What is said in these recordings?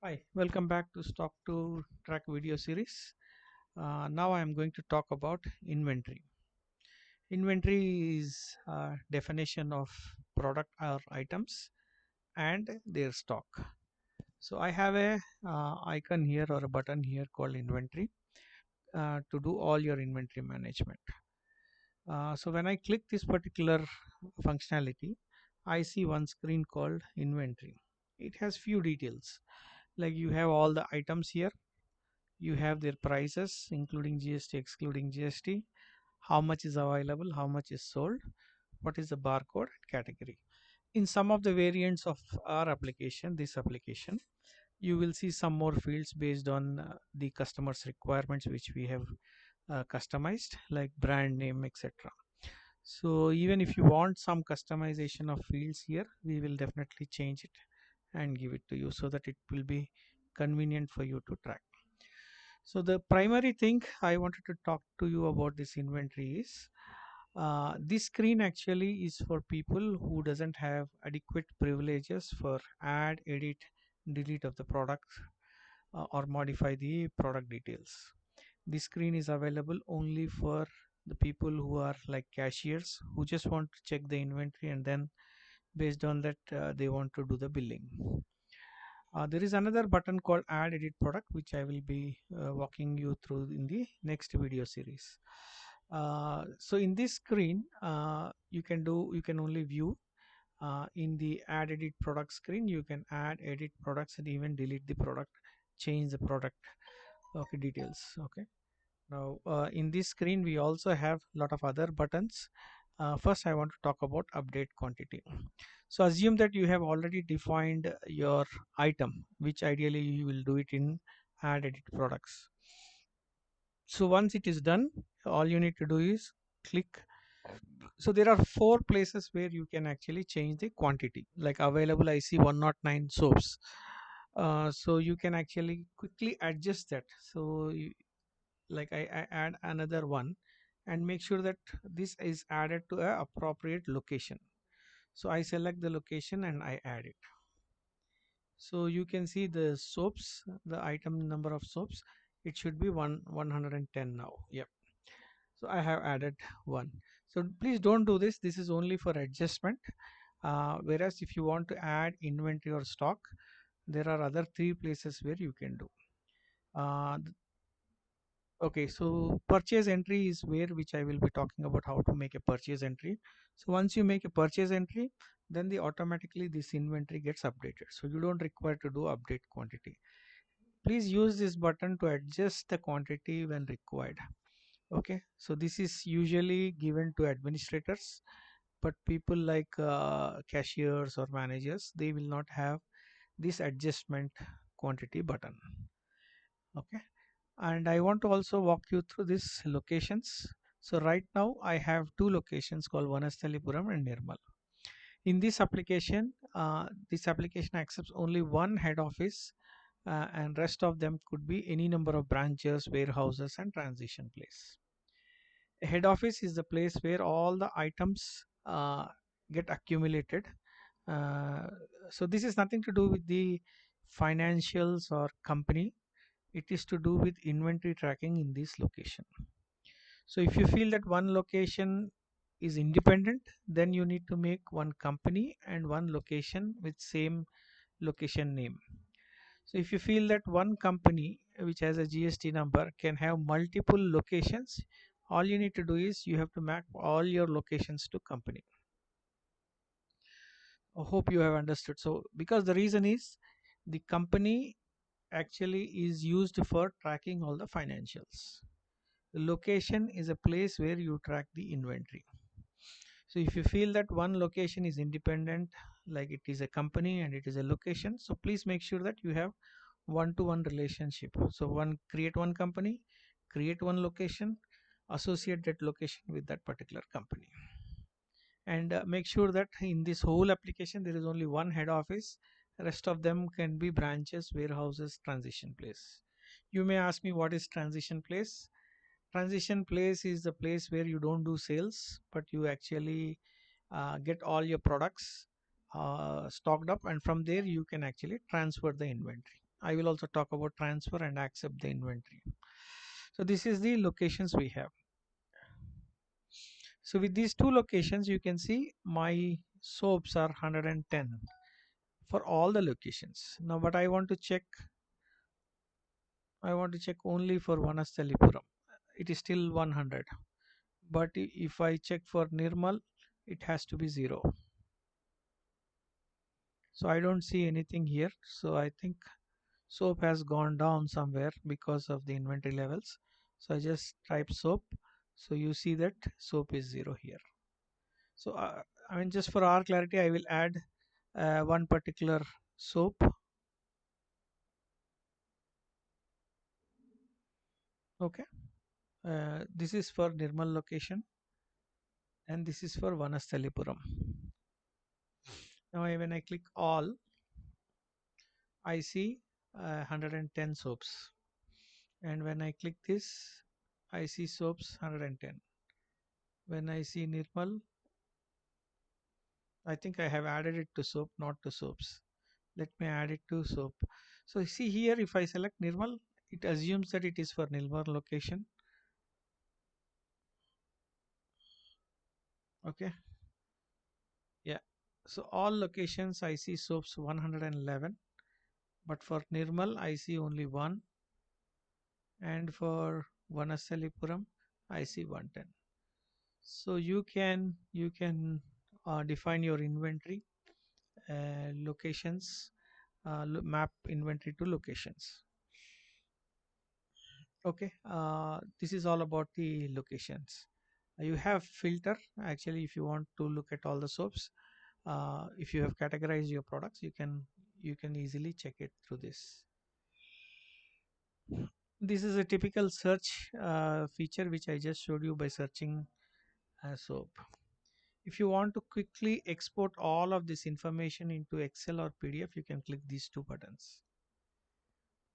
Hi, welcome back to Stock to Track video series. Now I am going to talk about inventory. Inventory is a definition of product or items and their stock. So I have a icon here or a button here called inventory to do all your inventory management. So when I click this particular functionality, I see one screen called inventory. It has few details like you have all the items here. You have their prices including GST, excluding GST, how much is available, how much is sold, what is the barcode and category. In some of the variants of our application, this application, you will see some more fields based on the customer's requirements which we have customized, like brand name, etc. So even if you want some customization of fields here, we will definitely change it and give it to you so that it will be convenient for you to track. So the primary thing I wanted to talk to you about this inventory is this screen actually is for people who doesn't have adequate privileges for add, edit, delete of the product or modify the product details. This screen is available only for the people who are like cashiers who just want to check the inventory and then based on that they want to do the billing. There is another button called add edit product which I will be walking you through in the next video series. So in this screen you can only view in the add edit product screen. You can add edit products and even delete the product, change the product, okay, details. Okay, now in this screen we also have a lot of other buttons. First I want to talk about update quantity. So assume that you have already defined your item, which ideally you will do it in add edit products. So once it is done, all you need to do is click. So there are four places where you can actually change the quantity, like available I see 109 soaps. So you can actually quickly adjust that. So like I add another one and make sure that this is added to a appropriate location. So I select the location and I add it. So you can see the soaps, the item number of soaps, it should be 110 now. Yep. So I have added one. So please don't do this. This is only for adjustment. Whereas if you want to add inventory or stock, there are other three places where you can do. Okay, so purchase entry is where which I will be talking about how to make a purchase entry. So once you make a purchase entry, then the automatically this inventory gets updated. So you don't require to do update quantity. Please use this button to adjust the quantity when required. Okay, so this is usually given to administrators, but people like cashiers or managers, they will not have this adjustment quantity button. Okay, and I want to also walk you through these locations. So right now I have two locations called Vanasthalipuram and Nirmal. In this application accepts only one head office and rest of them could be any number of branches, warehouses and transition place. A head office is the place where all the items get accumulated. Uh, so this is nothing to do with the financials or company. It is to do with inventory tracking in this location. So if you feel that one location is independent, then you need to make one company and one location with same location name. So if you feel that one company which has a GST number can have multiple locations, all you need to do is you have to map all your locations to company. I hope you have understood. So because the reason is the company actually is used for tracking all the financials. The location is a place where you track the inventory. So if you feel that one location is independent, like it is a company and it is a location, so please make sure that you have one-to-one relationship. So create one company, create one location, associate that location with that particular company, and make sure that in this whole application there is only one head office. Rest of them can be branches, warehouses, transition place. You may ask me what is transition place. Transition place is the place where you don't do sales, but you actually get all your products stocked up, and from there you can actually transfer the inventory. I will also talk about transfer and accept the inventory. So this is the locations we have. So with these two locations, you can see my soaps are 110 for all the locations. Now, but I want to check only for Vanasthalipuram. It is still 100. But if I check for Nirmal, it has to be 0. So I don't see anything here. So I think soap has gone down somewhere because of the inventory levels. So I just type soap. So you see that soap is 0 here. So I mean, just for our clarity, I will add one particular soap. Okay. This is for Nirmal location and this is for Vanasthalipuram. Now when I click all, I see 110 soaps, and when I click this, I see soaps 110. When I see Nirmal, I think I have added it to soap, not to soaps. Let me add it to soap. So see here, if I select Nirmal, it assumes that it is for Nirmal location. Okay. Yeah. So all locations I see soaps 111, but for Nirmal I see only one, and for Vanasalipuram I see 110. So you can define your inventory locations, map inventory to locations. Okay, this is all about the locations. You have filter actually if you want to look at all the soaps. If you have categorized your products, you can easily check it through this. This is a typical search feature which I just showed you by searching soap. If you want to quickly export all of this information into Excel or PDF, you can click these two buttons.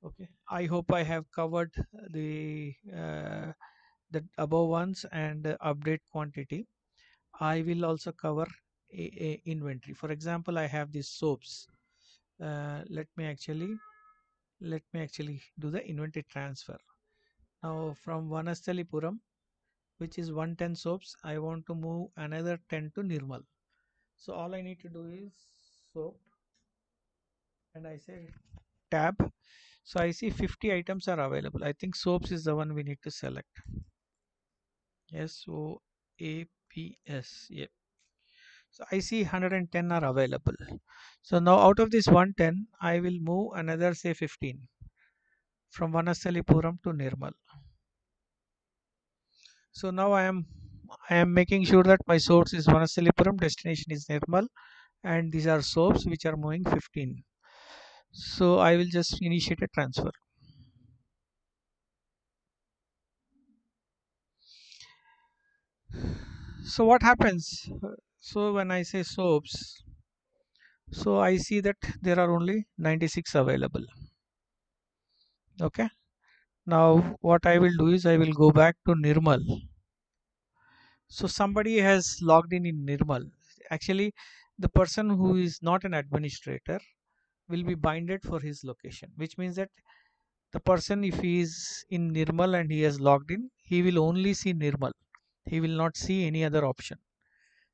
Okay, I hope I have covered the above ones and update quantity. I will also cover a inventory. For example, I have these soaps. Let me actually do the inventory transfer. Now from Vanasthalipuram, which is 110 soaps, I want to move another 10 to Nirmal. So all I need to do is soap, and I say tab. So I see 50 items are available. I think soaps is the one we need to select. SOAPS. Yep. So I see 110 are available. So now out of this 110, I will move another say 15 from Vanasthalipuram to Nirmal. So now I am making sure that my source is Vanasthalipuram, destination is Nirmal, and these are soaps which are moving 15. So I will just initiate a transfer. So what happens? So when I say soaps, so I see that there are only 96 available. Okay. Now what I will do is I will go back to Nirmal. So somebody has logged in Nirmal. Actually, the person who is not an administrator will be binded for his location, which means that the person, if he is in Nirmal and he has logged in, he will only see Nirmal. He will not see any other option.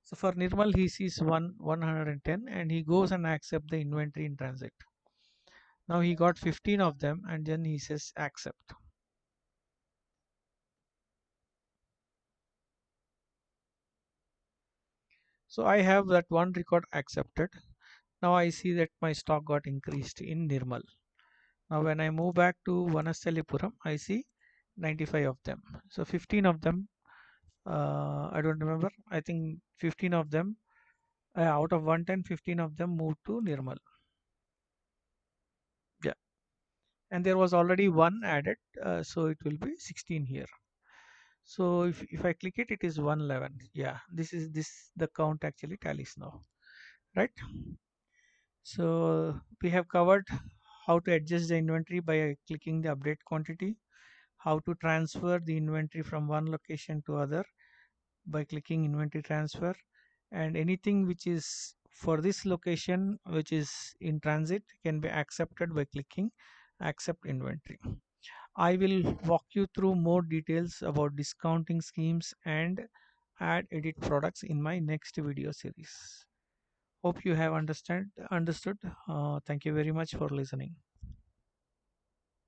So for Nirmal, he sees 110 and he goes and accept the inventory in transit. Now he got 15 of them and then he says accept. So I have that one record accepted. Now I see that my stock got increased in Nirmal. Now when I move back to Vanasthalipuram, I see 95 of them. So 15 of them, I don't remember. I think 15 of them, out of 110, 15 of them moved to Nirmal. Yeah. And there was already one added, so it will be 16 here. So if I click it, it is 111. Yeah, this the count actually tallies now, right? So we have covered how to adjust the inventory by clicking the update quantity, how to transfer the inventory from one location to other by clicking inventory transfer, and anything which is for this location which is in transit can be accepted by clicking accept inventory. I will walk you through more details about discounting schemes and add edit products in my next video series. Hope you have understood. Thank you very much for listening.